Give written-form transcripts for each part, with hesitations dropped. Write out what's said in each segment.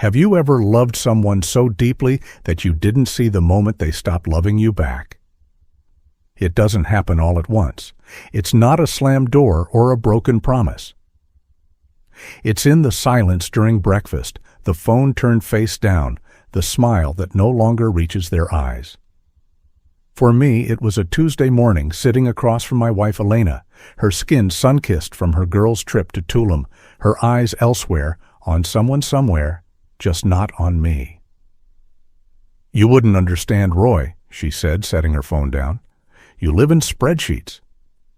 Have you ever loved someone so deeply that you didn't see the moment they stopped loving you back? It doesn't happen all at once. It's not a slammed door or a broken promise. It's in the silence during breakfast, the phone turned face down, the smile that no longer reaches their eyes. For me, it was a Tuesday morning sitting across from my wife Elena, her skin sun-kissed from her girls' trip to Tulum, her eyes elsewhere, on someone somewhere, just not on me. "You wouldn't understand Roy," she said, setting her phone down. "You live in spreadsheets."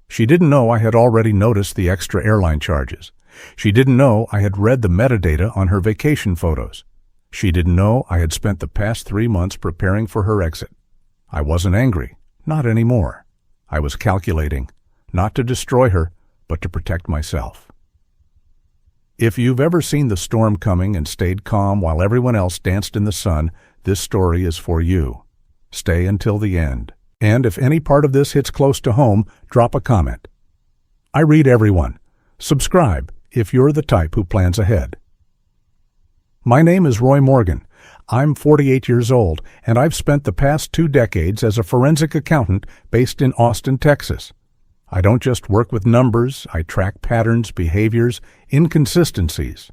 She didn't know I had already noticed the extra airline charges. She didn't know I had read the metadata on her vacation photos. She didn't know I had spent the past 3 months preparing for her exit. I wasn't angry, not anymore. I was calculating, not to destroy her, but to protect myself. If you've ever seen the storm coming and stayed calm while everyone else danced in the sun, this story is for you. Stay until the end. And if any part of this hits close to home, drop a comment. I read everyone. Subscribe if you're the type who plans ahead. My name is Roy Morgan. I'm 48 years old, and I've spent the past 2 decades as a forensic accountant based in Austin, Texas. I don't just work with numbers, I track patterns, behaviors, inconsistencies.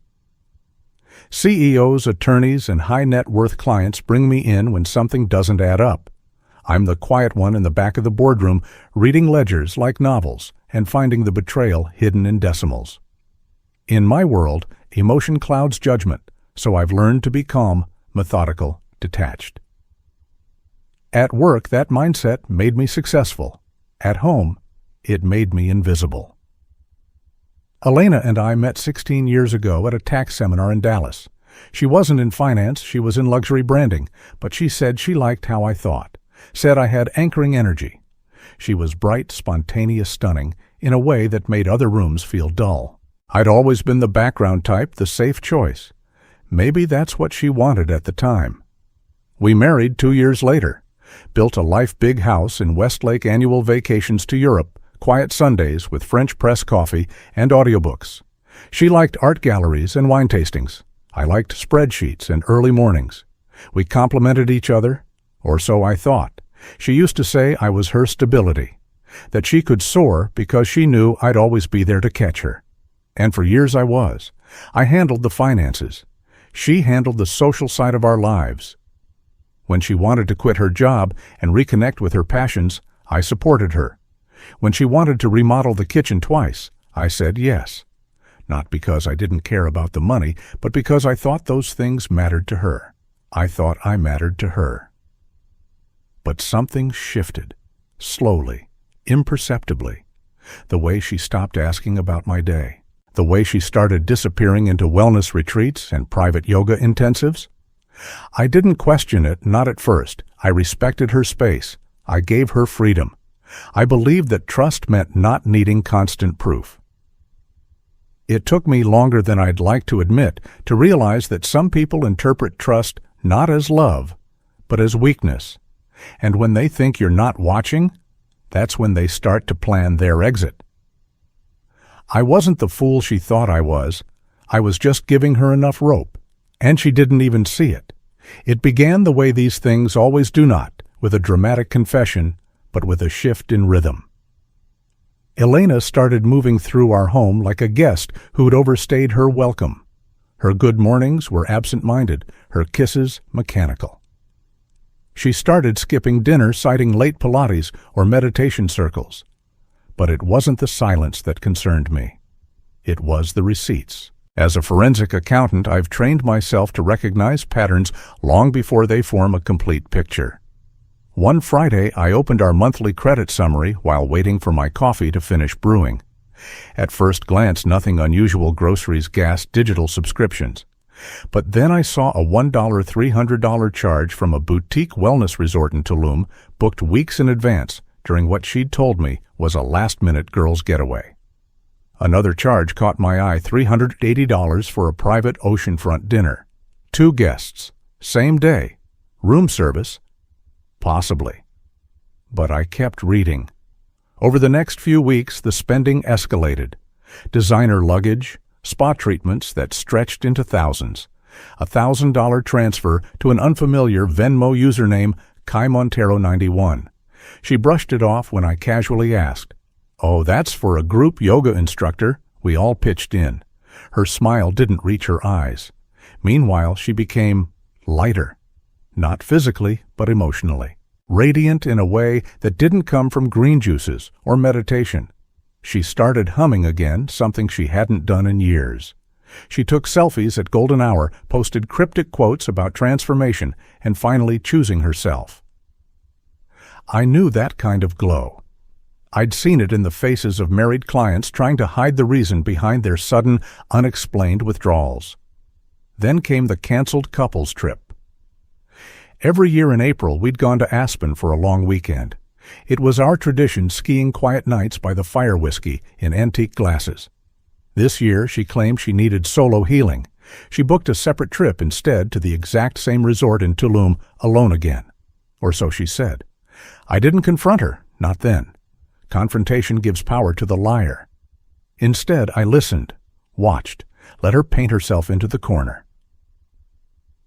CEOs, attorneys, and high net worth clients bring me in when something doesn't add up. I'm the quiet one in the back of the boardroom, reading ledgers like novels and finding the betrayal hidden in decimals. In my world, emotion clouds judgment, so I've learned to be calm, methodical, detached. At work, that mindset made me successful. At home, it made me invisible. Elena and I met 16 years ago at a tax seminar in Dallas. She wasn't in finance, she was in luxury branding, but she said she liked how I thought, said I had anchoring energy. She was bright, spontaneous, stunning, in a way that made other rooms feel dull. I'd always been the background type, the safe choice. Maybe that's what she wanted at the time. We married 2 years later, built a life big house in Westlake, annual vacations to Europe, quiet Sundays with French press coffee and audiobooks. She liked art galleries and wine tastings. I liked spreadsheets and early mornings. We complemented each other, or so I thought. She used to say I was her stability, that she could soar because she knew I'd always be there to catch her. And for years I was. I handled the finances. She handled the social side of our lives. When she wanted to quit her job and reconnect with her passions, I supported her. When she wanted to remodel the kitchen twice, I said yes. Not because I didn't care about the money, but because I thought those things mattered to her. I thought I mattered to her. But something shifted, slowly, imperceptibly. The way she stopped asking about my day. The way she started disappearing into wellness retreats and private yoga intensives. I didn't question it, not at first. I respected her space. I gave her freedom. I believed that trust meant not needing constant proof. It took me longer than I'd like to admit to realize that some people interpret trust not as love, but as weakness. And when they think you're not watching, that's when they start to plan their exit. I wasn't the fool she thought I was. I was just giving her enough rope, and she didn't even see it. It began the way these things always do not, with a dramatic confession, but with a shift in rhythm. Elena started moving through our home like a guest who'd overstayed her welcome. Her good mornings were absent-minded, her kisses mechanical. She started skipping dinner, citing late Pilates or meditation circles. But it wasn't the silence that concerned me. It was the receipts. As a forensic accountant, I've trained myself to recognize patterns long before they form a complete picture. One Friday, I opened our monthly credit summary while waiting for my coffee to finish brewing. At first glance, nothing unusual: groceries, gas, digital subscriptions. But then I saw a $1 $300 charge from a boutique wellness resort in Tulum, booked weeks in advance, during what she'd told me was a last-minute girls' getaway. Another charge caught my eye: $380 for a private oceanfront dinner. 2 guests. Same day. Room service? Possibly. But I kept reading. Over the next few weeks, the spending escalated. Designer luggage, spa treatments that stretched into thousands, $1,000 transfer to an unfamiliar Venmo username, KaiMontero91. She brushed it off when I casually asked, "Oh, that's for a group yoga instructor." We all pitched in. Her smile didn't reach her eyes. Meanwhile, she became lighter. Not physically, but emotionally. Radiant in a way that didn't come from green juices or meditation. She started humming again, something she hadn't done in years. She took selfies at golden hour, posted cryptic quotes about transformation, and finally choosing herself. I knew that kind of glow. I'd seen it in the faces of married clients trying to hide the reason behind their sudden, unexplained withdrawals. Then came the canceled couples trip. Every year in April, we'd gone to Aspen for a long weekend. It was our tradition skiing quiet nights by the fire whiskey in antique glasses. This year, she claimed she needed solo healing. She booked a separate trip instead to the exact same resort in Tulum, alone again. Or so she said. I didn't confront her, not then. Confrontation gives power to the liar. Instead, I listened, watched, let her paint herself into the corner.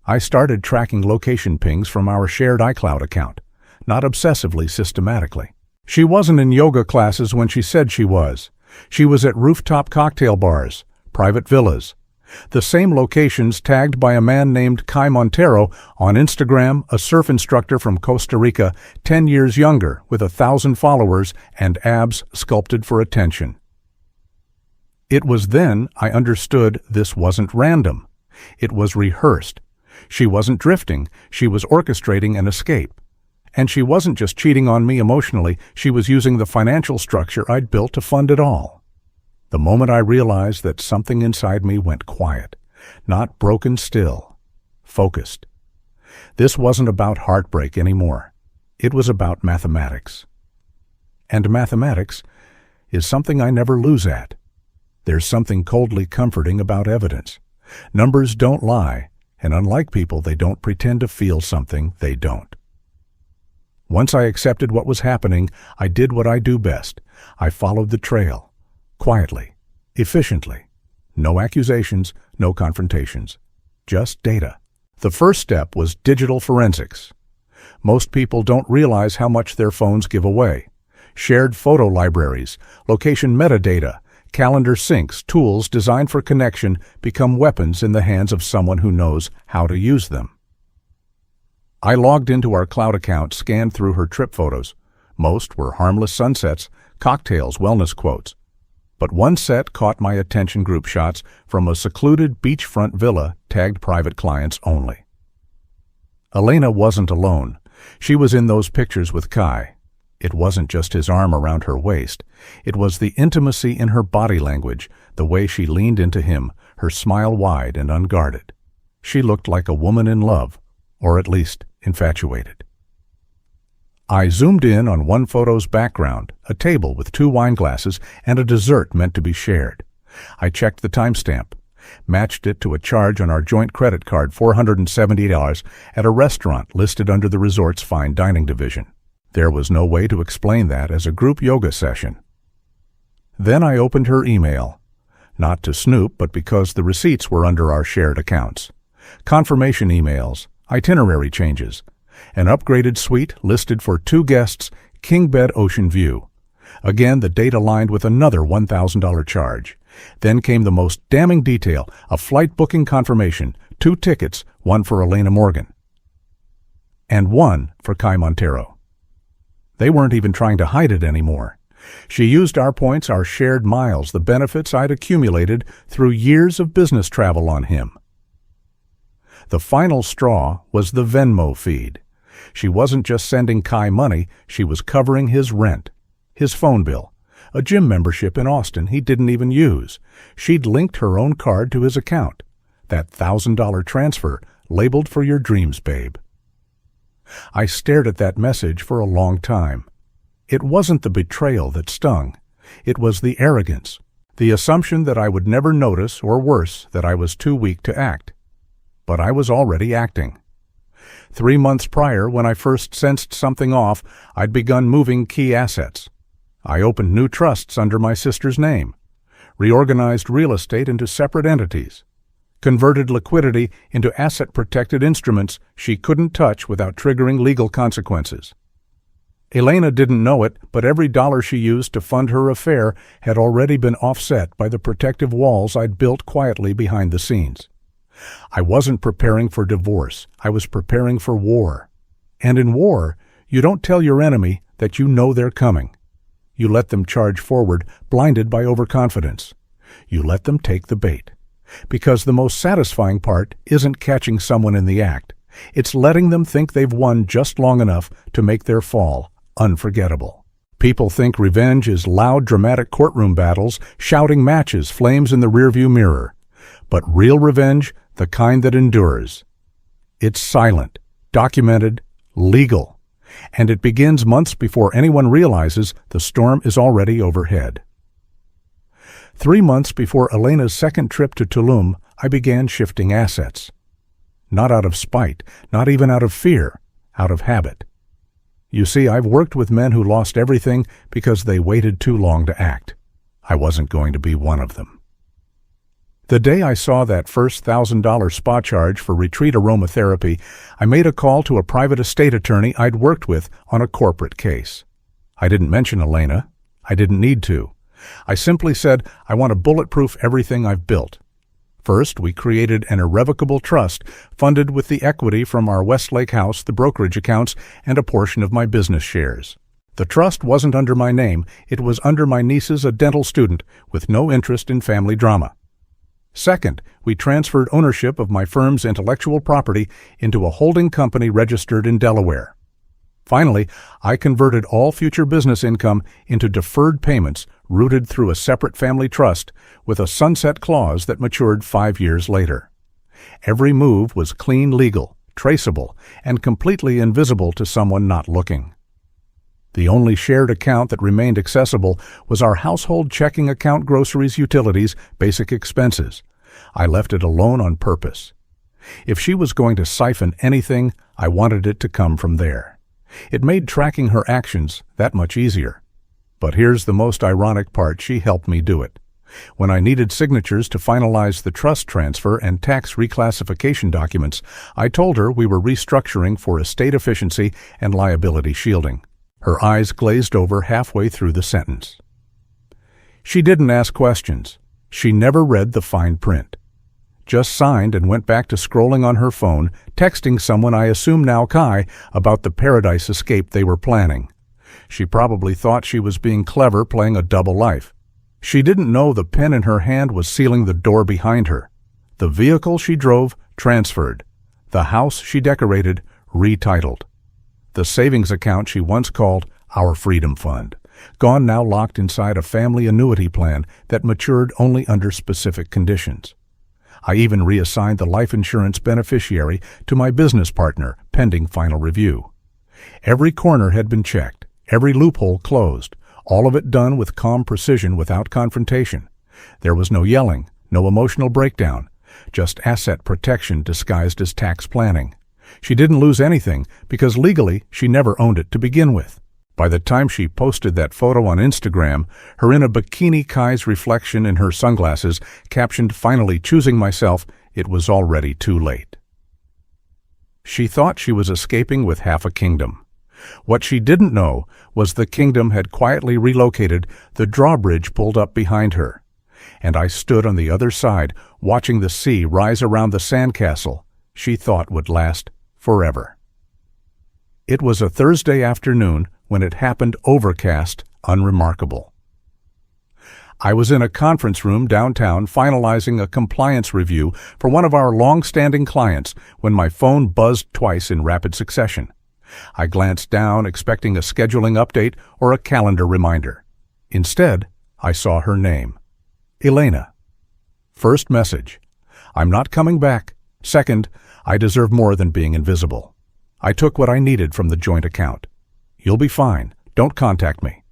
I started tracking location pings from our shared iCloud account, not obsessively, systematically. She wasn't in yoga classes when she said she was. She was at rooftop cocktail bars, private villas, the same locations tagged by a man named Kai Montero on Instagram, a surf instructor from Costa Rica, 10 years younger, with 1,000 followers and abs sculpted for attention. It was then I understood this wasn't random. It was rehearsed. She wasn't drifting, she was orchestrating an escape. And she wasn't just cheating on me emotionally, she was using the financial structure I'd built to fund it all. The moment I realized that something inside me went quiet, not broken still, focused. This wasn't about heartbreak anymore. It was about mathematics. And mathematics is something I never lose at. There's something coldly comforting about evidence. Numbers don't lie, and unlike people, they don't pretend to feel something they don't. Once I accepted what was happening, I did what I do best. I followed the trail. Quietly, efficiently. No accusations, no confrontations. Just data. The first step was digital forensics. Most people don't realize how much their phones give away. Shared photo libraries, location metadata, calendar syncs, tools designed for connection become weapons in the hands of someone who knows how to use them. I logged into our cloud account, scanned through her trip photos. Most were harmless sunsets, cocktails, wellness quotes. But one set caught my attention, group shots from a secluded beachfront villa tagged private clients only. Elena wasn't alone. She was in those pictures with Kai. It wasn't just his arm around her waist. It was the intimacy in her body language, the way she leaned into him, her smile wide and unguarded. She looked like a woman in love, or at least infatuated. I zoomed in on one photo's background, a table with 2 wine glasses and a dessert meant to be shared. I checked the timestamp, matched it to a charge on our joint credit card, $470, at a restaurant listed under the resort's fine dining division. There was no way to explain that as a group yoga session. Then I opened her email, not to snoop, but because the receipts were under our shared accounts. Confirmation emails, itinerary changes, an upgraded suite listed for 2 guests, king bed, ocean view. Again, the date aligned with another $1,000 charge. Then came the most damning detail, a flight booking confirmation, 2 tickets, one for Elena Morgan, and one for Kai Montero. They weren't even trying to hide it anymore. She used our points, our shared miles, the benefits I'd accumulated through years of business travel on him. The final straw was the Venmo feed. She wasn't just sending Kai money, she was covering his rent, his phone bill, a gym membership in Austin he didn't even use. She'd linked her own card to his account. That $1,000 transfer, labeled for your dreams, babe. I stared at that message for a long time. It wasn't the betrayal that stung. It was the arrogance, the assumption that I would never notice, or worse, that I was too weak to act. But I was already acting. 3 months prior, when I first sensed something off, I'd begun moving key assets. I opened new trusts under my sister's name, reorganized real estate into separate entities, converted liquidity into asset-protected instruments she couldn't touch without triggering legal consequences. Elena didn't know it, but every dollar she used to fund her affair had already been offset by the protective walls I'd built quietly behind the scenes. I wasn't preparing for divorce. I was preparing for war. And in war, you don't tell your enemy that you know they're coming. You let them charge forward, blinded by overconfidence. You let them take the bait. Because the most satisfying part isn't catching someone in the act. It's letting them think they've won just long enough to make their fall unforgettable. People think revenge is loud, dramatic courtroom battles, shouting matches, flames in the rearview mirror. But real revenge, the kind that endures. It's silent, documented, legal. And it begins months before anyone realizes the storm is already overhead. 3 months before Elena's second trip to Tulum, I began shifting assets. Not out of spite, not even out of fear, out of habit. You see, I've worked with men who lost everything because they waited too long to act. I wasn't going to be one of them. The day I saw that first $1,000 spa charge for retreat aromatherapy, I made a call to a private estate attorney I'd worked with on a corporate case. I didn't mention Elena. I didn't need to. I simply said, I want to bulletproof everything I've built. First, we created an irrevocable trust funded with the equity from our Westlake house, the brokerage accounts, and a portion of my business shares. The trust wasn't under my name. It was under my niece's, a dental student, with no interest in family drama. Second, we transferred ownership of my firm's intellectual property into a holding company registered in Delaware. Finally, I converted all future business income into deferred payments rooted through a separate family trust with a sunset clause that matured 5 years later. Every move was clean legal, traceable, and completely invisible to someone not looking. The only shared account that remained accessible was our household checking account, groceries, utilities, basic expenses. I left it alone on purpose. If she was going to siphon anything, I wanted it to come from there. It made tracking her actions that much easier. But here's the most ironic part: she helped me do it. When I needed signatures to finalize the trust transfer and tax reclassification documents, I told her we were restructuring for estate efficiency and liability shielding. Her eyes glazed over halfway through the sentence. She didn't ask questions. She never read the fine print. Just signed and went back to scrolling on her phone, texting someone I assume now Kai about the paradise escape they were planning. She probably thought she was being clever, playing a double life. She didn't know the pen in her hand was sealing the door behind her. The vehicle she drove, transferred. The house she decorated, retitled. The savings account she once called our Freedom Fund, gone now locked inside a family annuity plan that matured only under specific conditions. I even reassigned the life insurance beneficiary to my business partner, pending final review. Every corner had been checked, every loophole closed, all of it done with calm precision without confrontation. There was no yelling, no emotional breakdown, just asset protection disguised as tax planning. She didn't lose anything because legally she never owned it to begin with. By the time she posted that photo on Instagram, her in a bikini, Kai's reflection in her sunglasses, captioned, "Finally choosing myself," it was already too late. She thought she was escaping with half a kingdom. What she didn't know was the kingdom had quietly relocated, the drawbridge pulled up behind her. And I stood on the other side, watching the sea rise around the sandcastle she thought would last forever. It was a Thursday afternoon when it happened, overcast, unremarkable. I was in a conference room downtown finalizing a compliance review for one of our long-standing clients when my phone buzzed twice in rapid succession. I glanced down, expecting a scheduling update or a calendar reminder. Instead, I saw her name. Elena. First message: I'm not coming back. Second, I deserve more than being invisible. I took what I needed from the joint account. You'll be fine. Don't contact me.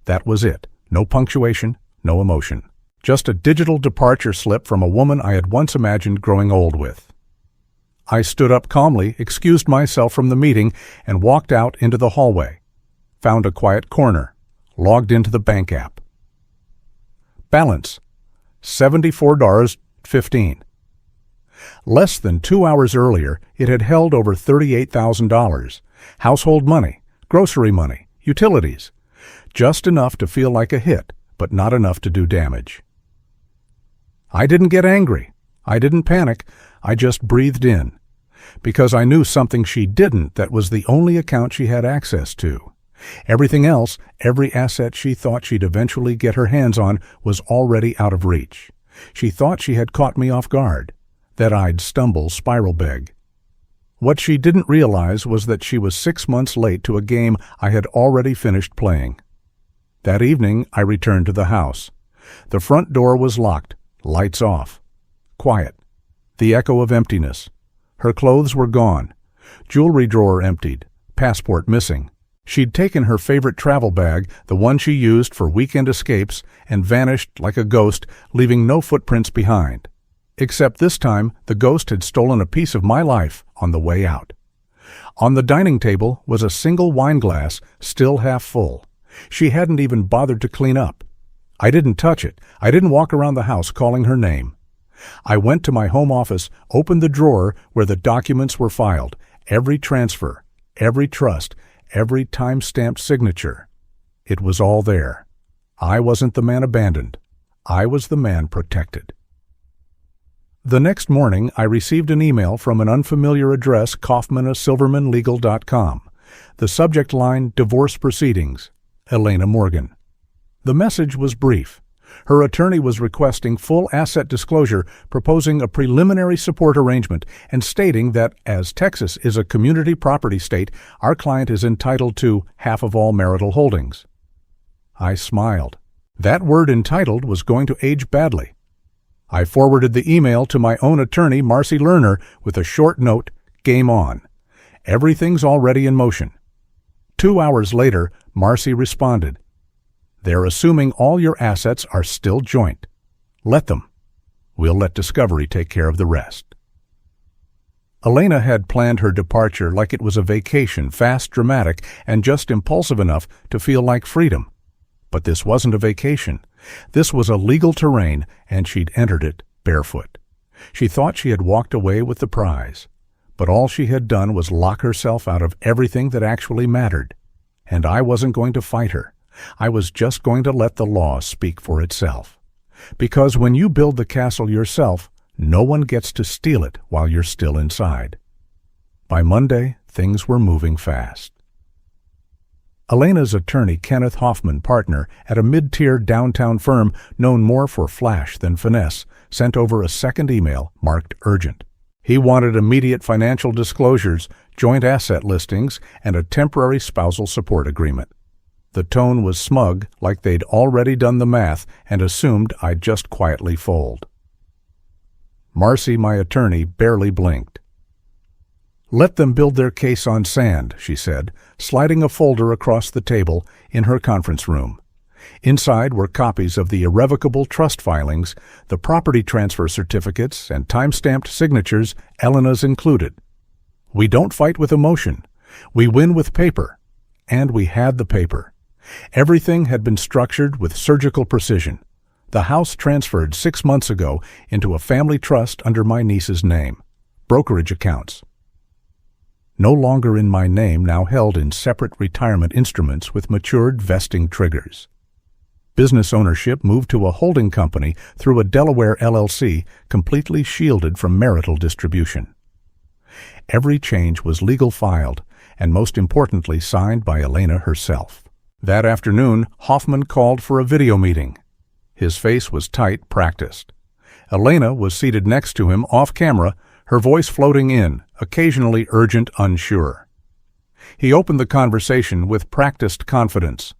That was it. No punctuation, no emotion. Just a digital departure slip from a woman I had once imagined growing old with. I stood up calmly, excused myself from the meeting, and walked out into the hallway. Found a quiet corner. Logged into the bank app. Balance: $74.15. Less than 2 hours earlier, it had held over $38,000. Household money, grocery money, utilities. Just enough to feel like a hit, but not enough to do damage. I didn't get angry. I didn't panic. I just breathed in. Because I knew something she didn't that was the only account she had access to. Everything else, every asset she thought she'd eventually get her hands on, was already out of reach. She thought she had caught me off guard, that I'd stumble spiral beg. What she didn't realize was that she was 6 months late to a game I had already finished playing. That evening, I returned to the house. The front door was locked, lights off. Quiet. The echo of emptiness. Her clothes were gone. Jewelry drawer emptied. Passport missing. She'd taken her favorite travel bag, the one she used for weekend escapes, and vanished like a ghost, leaving no footprints behind. Except this time, the ghost had stolen a piece of my life on the way out. On the dining table was a single wine glass, still half full. She hadn't even bothered to clean up. I didn't touch it. I didn't walk around the house calling her name. I went to my home office, opened the drawer where the documents were filed, every transfer, every trust, every time-stamped signature. It was all there. I wasn't the man abandoned. I was the man protected. The next morning, I received an email from an unfamiliar address, Kaufman@silvermanlegal.com. The subject line, Divorce Proceedings. Elena Morgan. The message was brief. Her attorney was requesting full asset disclosure, proposing a preliminary support arrangement, and stating that, as Texas is a community property state, our client is entitled to half of all marital holdings. I smiled. That word entitled was going to age badly. I forwarded the email to my own attorney, Marcy Lerner, with a short note, game on. Everything's already in motion. 2 hours later, Marcy responded. They're assuming all your assets are still joint. Let them. We'll let discovery take care of the rest. Elena had planned her departure like it was a vacation, fast, dramatic, and just impulsive enough to feel like freedom. But this wasn't a vacation. This was a legal terrain, and she'd entered it barefoot. She thought she had walked away with the prize. But all she had done was lock herself out of everything that actually mattered. And I wasn't going to fight her. I was just going to let the law speak for itself. Because when you build the castle yourself, no one gets to steal it while you're still inside. By Monday, things were moving fast. Elena's attorney, Kenneth Hoffman, partner at a mid-tier downtown firm known more for flash than finesse, sent over a second email marked urgent. He wanted immediate financial disclosures, joint asset listings, and a temporary spousal support agreement. The tone was smug, like they'd already done the math and assumed I'd just quietly fold. Marcy, my attorney, barely blinked. Let them build their case on sand, she said, sliding a folder across the table in her conference room. Inside were copies of the irrevocable trust filings, the property transfer certificates, and time-stamped signatures, Elena's included. We don't fight with emotion. We win with paper. And we had the paper. Everything had been structured with surgical precision. The house transferred 6 months ago into a family trust under my niece's name. Brokerage accounts. No longer in my name, now held in separate retirement instruments with matured vesting triggers. Business ownership moved to a holding company through a Delaware LLC, completely shielded from marital distribution. Every change was legal filed, and most importantly signed by Elena herself. That afternoon, Hoffman called for a video meeting. His face was tight, practiced. Elena was seated next to him, off camera, her voice floating in, occasionally urgent, unsure. He opened the conversation with practiced confidence.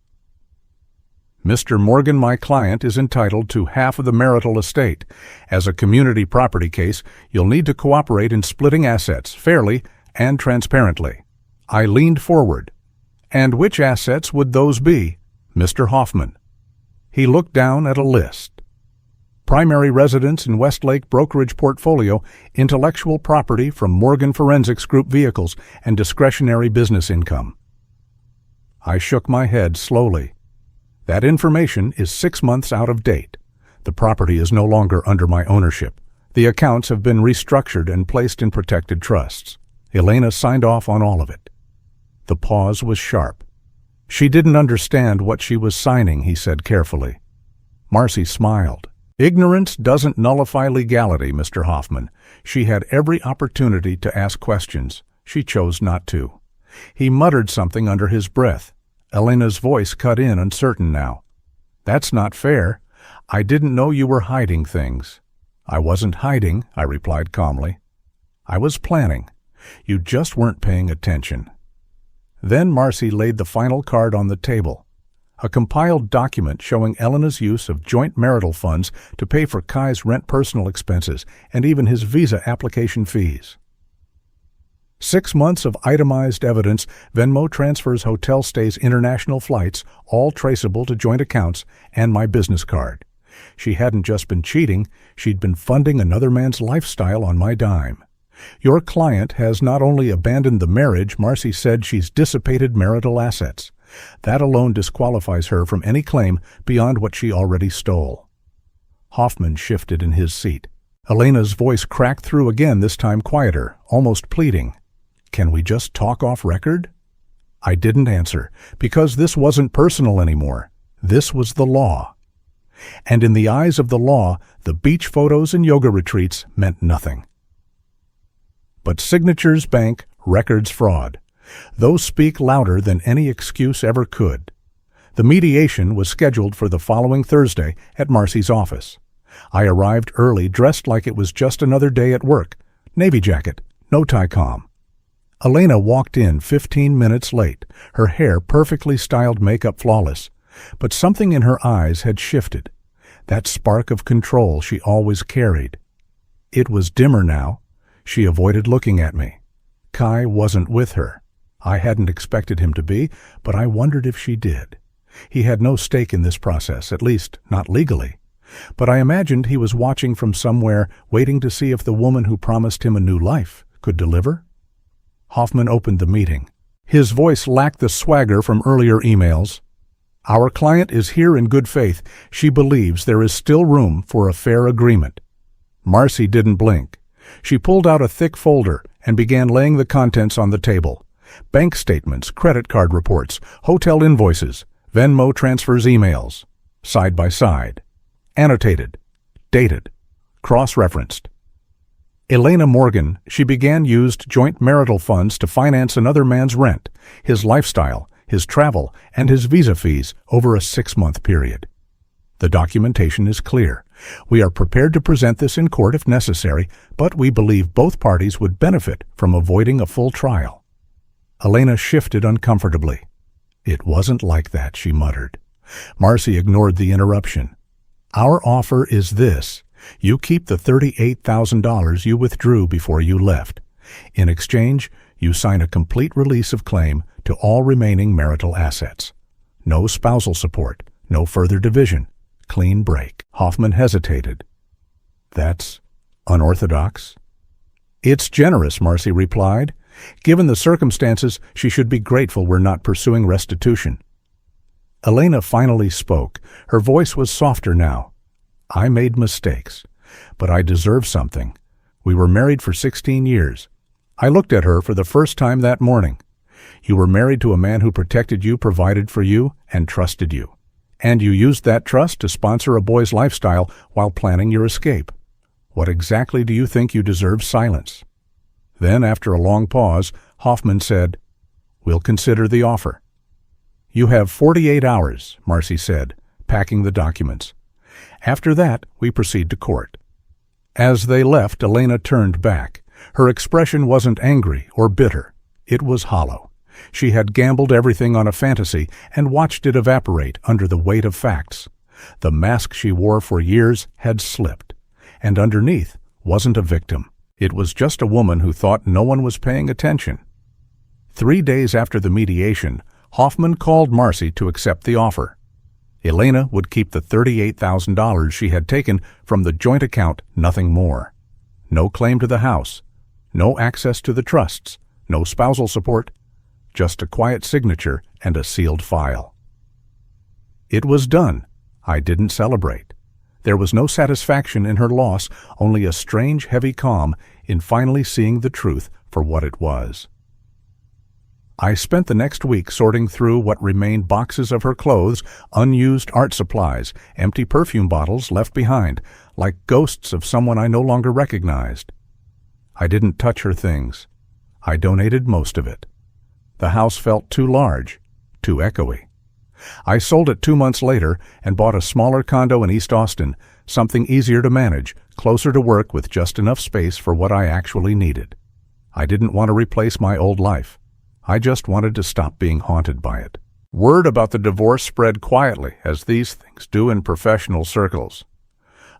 Mr. Morgan, my client, is entitled to half of the marital estate. As a community property case, you'll need to cooperate in splitting assets fairly and transparently. I leaned forward. And which assets would those be, Mr. Hoffman? He looked down at a list. Primary residence in Westlake brokerage portfolio, intellectual property from Morgan Forensics Group vehicles, and discretionary business income. I shook my head slowly. That information is 6 months out of date. The property is no longer under my ownership. The accounts have been restructured and placed in protected trusts. Elena signed off on all of it. The pause was sharp. She didn't understand what she was signing, he said carefully. Marcy smiled. Ignorance doesn't nullify legality, Mr. Hoffman. She had every opportunity to ask questions. She chose not to. He muttered something under his breath. Elena's voice cut in, uncertain now. That's not fair. I didn't know you were hiding things. I wasn't hiding, I replied calmly. I was planning. You just weren't paying attention. Then Marcy laid the final card on the table. A compiled document showing Elena's use of joint marital funds to pay for Kai's rent, personal expenses, and even his visa application fees. 6 months of itemized evidence, Venmo transfers, hotel stays, international flights, all traceable to joint accounts, and my business card. She hadn't just been cheating, she'd been funding another man's lifestyle on my dime. Your client has not only abandoned the marriage, Marcy said, she's dissipated marital assets. That alone disqualifies her from any claim beyond what she already stole. Hoffman shifted in his seat. Elena's voice cracked through again, this time quieter, almost pleading. Can we just talk off record? I didn't answer, because this wasn't personal anymore. This was the law. And in the eyes of the law, the beach photos and yoga retreats meant nothing. But signatures bank, records fraud. Those speak louder than any excuse ever could. The mediation was scheduled for the following Thursday at Marcy's office. I arrived early, dressed like it was just another day at work. Navy jacket, no tie-com. Elena walked in 15 minutes late, her hair perfectly styled, makeup flawless. But something in her eyes had shifted. That spark of control she always carried. It was dimmer now. She avoided looking at me. Kai wasn't with her. I hadn't expected him to be, but I wondered if she did. He had no stake in this process, at least not legally. But I imagined he was watching from somewhere, waiting to see if the woman who promised him a new life could deliver. Hoffman opened the meeting. His voice lacked the swagger from earlier emails. Our client is here in good faith. She believes there is still room for a fair agreement. Marcy didn't blink. She pulled out a thick folder and began laying the contents on the table. Bank statements, credit card reports, hotel invoices, Venmo transfers, emails, side by side. Annotated, dated, cross-referenced. Elena Morgan, she began, used joint marital funds to finance another man's rent, his lifestyle, his travel, and his visa fees over a 6-month period. The documentation is clear. We are prepared to present this in court if necessary, but we believe both parties would benefit from avoiding a full trial. Elena shifted uncomfortably. It wasn't like that, she muttered. Marcy ignored the interruption. Our offer is this. You keep the $38,000 you withdrew before you left. In exchange, you sign a complete release of claim to all remaining marital assets. No spousal support, no further division. Clean break. Hoffman hesitated. That's unorthodox. It's generous, Marcy replied. Given the circumstances, she should be grateful we're not pursuing restitution. Elena finally spoke. Her voice was softer now. I made mistakes, but I deserve something. We were married for 16 years. I looked at her for the first time that morning. You were married to a man who protected you, provided for you, and trusted you. And you used that trust to sponsor a boy's lifestyle while planning your escape. What exactly do you think you deserve? Silence. Then, after a long pause, Hoffman said, We'll consider the offer. You have 48 hours, Marcy said, packing the documents. After that, we proceed to court. As they left, Elena turned back. Her expression wasn't angry or bitter. It was hollow. She had gambled everything on a fantasy and watched it evaporate under the weight of facts. The mask she wore for years had slipped, and underneath wasn't a victim. It was just a woman who thought no one was paying attention. 3 days after the mediation, Hoffman called Marcy to accept the offer. Elena would keep the $38,000 she had taken from the joint account, nothing more. No claim to the house, no access to the trusts, no spousal support, just a quiet signature and a sealed file. It was done. I didn't celebrate. There was no satisfaction in her loss, only a strange, heavy calm in finally seeing the truth for what it was. I spent the next week sorting through what remained boxes of her clothes, unused art supplies, empty perfume bottles left behind, like ghosts of someone I no longer recognized. I didn't touch her things. I donated most of it. The house felt too large, too echoey. I sold it 2 months later and bought a smaller condo in East Austin, something easier to manage, closer to work with just enough space for what I actually needed. I didn't want to replace my old life. I just wanted to stop being haunted by it. Word about the divorce spread quietly, as these things do in professional circles.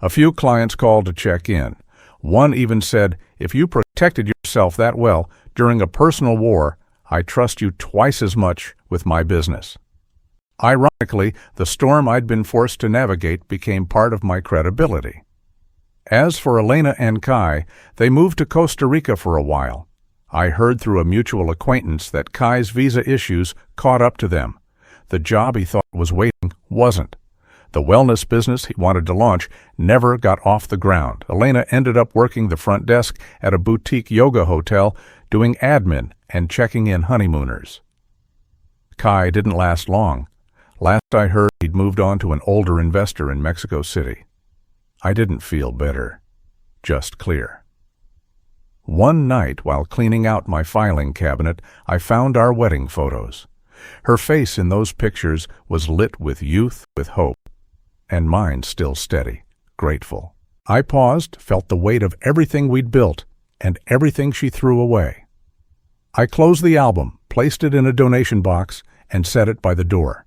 A few clients called to check in. One even said, "If you protected yourself that well during a personal war, I trust you twice as much with my business." Ironically, the storm I'd been forced to navigate became part of my credibility. As for Elena and Kai, they moved to Costa Rica for a while. I heard through a mutual acquaintance that Kai's visa issues caught up to them. The job he thought was waiting wasn't. The wellness business he wanted to launch never got off the ground. Elena ended up working the front desk at a boutique yoga hotel, doing admin and checking in honeymooners. Kai didn't last long. Last I heard, he'd moved on to an older investor in Mexico City. I didn't feel bitter, just clear. One night, while cleaning out my filing cabinet, I found our wedding photos. Her face in those pictures was lit with youth, with hope, and mine still steady, grateful. I paused, felt the weight of everything we'd built, and everything she threw away. I closed the album, placed it in a donation box, and set it by the door.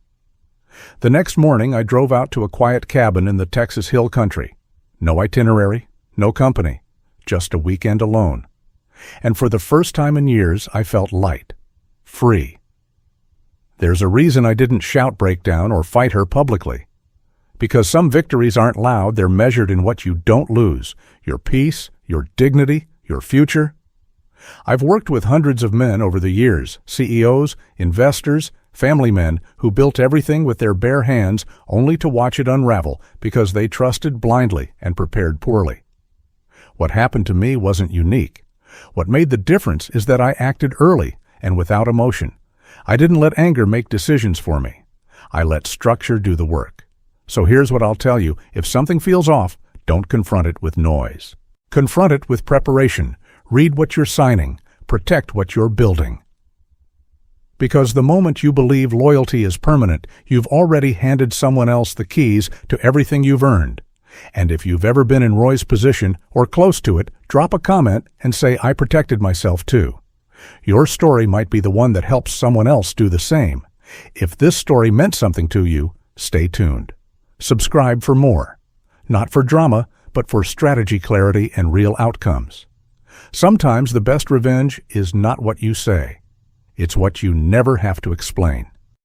The next morning, I drove out to a quiet cabin in the Texas Hill Country. No itinerary, no company, just a weekend alone. And for the first time in years, I felt light, free. There's a reason I didn't shout breakdown or fight her publicly. Because some victories aren't loud, they're measured in what you don't lose, your peace, your dignity, your future. I've worked with hundreds of men over the years, CEOs, investors, family men who built everything with their bare hands only to watch it unravel because they trusted blindly and prepared poorly. What happened to me wasn't unique. What made the difference is that I acted early and without emotion. I didn't let anger make decisions for me. I let structure do the work. So here's what I'll tell you. If something feels off, don't confront it with noise. Confront it with preparation. Read what you're signing. Protect what you're building. Because the moment you believe loyalty is permanent, you've already handed someone else the keys to everything you've earned. And if you've ever been in Roy's position or close to it, drop a comment and say, "I protected myself too." Your story might be the one that helps someone else do the same. If this story meant something to you, stay tuned. Subscribe for more. Not for drama, but for strategy clarity and real outcomes. Sometimes the best revenge is not what you say. It's what you never have to explain.